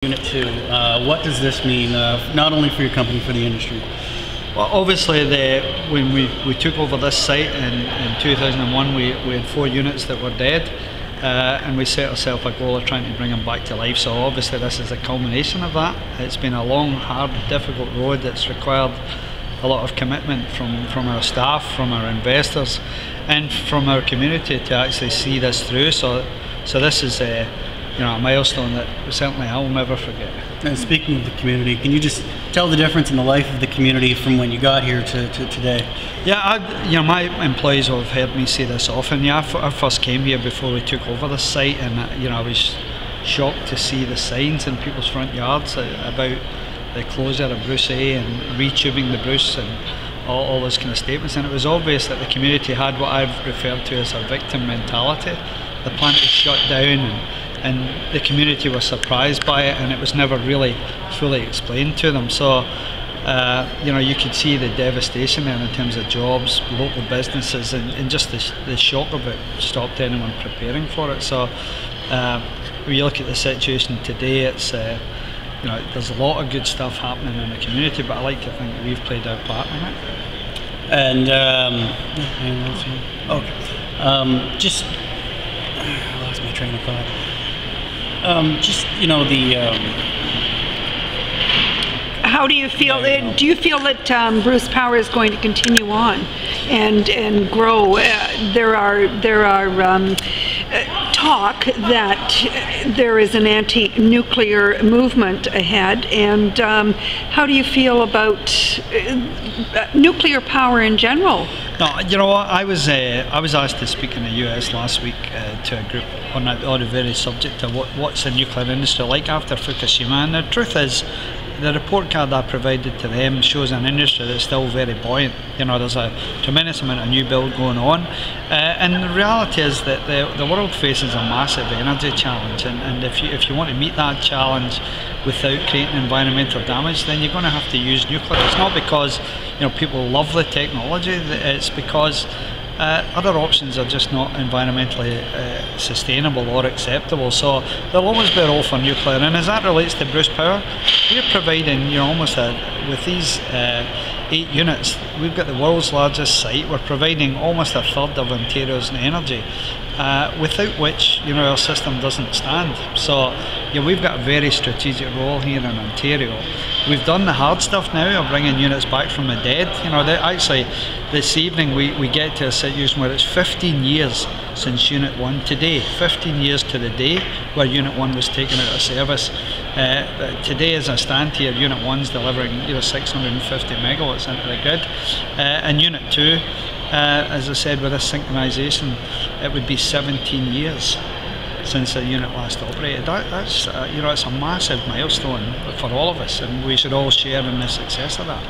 Unit 2, what does this mean, not only for your company, for the industry? Well, obviously, when we took over this site in 2001, we had 4 units that were dead, and we set ourselves a goal of trying to bring them back to life. So obviously this is a culmination of that. It's been a long, hard, difficult road that's required a lot of commitment from our staff, from our investors, and from our community to actually see this through. So this is a milestone that certainly I'll never forget. And speaking of the community, can you just tell the difference in the life of the community from when you got here to today? Yeah, my employees have heard me say this often. Yeah, I first came here before we took over the site, and I was shocked to see the signs in people's front yards about the closure of Bruce A and retubing the Bruce and all those kind of statements. And it was obvious that the community had what I've referred to as a victim mentality. The plant was shut down, and the community was surprised by it, and it was never really fully explained to them. So you could see the devastation there in terms of jobs, local businesses, and just the shock of it stopped anyone preparing for it. So when you look at the situation today, it's there's a lot of good stuff happening in the community, but I like to think that we've played our part in it. And just I lost my train of thought. How do you feel? Do you feel that Bruce Power is going to continue on and grow? There are talk that there is an anti-nuclear movement ahead, and how do you feel about nuclear power in general? No, you know what? I was asked to speak in the US last week to a group on the very subject of what's the nuclear industry like after Fukushima, and the truth is, the report card I provided to them shows an industry that's still very buoyant. There's a tremendous amount of new build going on, and the reality is that the world faces a massive energy challenge, and if you want to meet that challenge without creating environmental damage, then you're going to have to use nuclear. It's not because people love the technology, it's because other options are just not environmentally sustainable or acceptable. So there'll always be a role for nuclear, and as that relates to Bruce Power, we're providing almost with these 8 units, we've got the world's largest site. We're providing almost a third of Ontario's energy, without which our system doesn't stand. So we've got a very strategic role here in Ontario. We've done the hard stuff now of bringing units back from the dead. Actually this evening we get to a situation where it's 15 years since Unit 1 today, 15 years to the day where Unit 1 was taken out of service. Today, as I stand here, Unit 1's delivering 650 megawatts into the grid, and Unit 2, as I said, with this synchronisation, it would be 17 years since the unit last operated. That's it's a massive milestone for all of us, and we should all share in the success of that.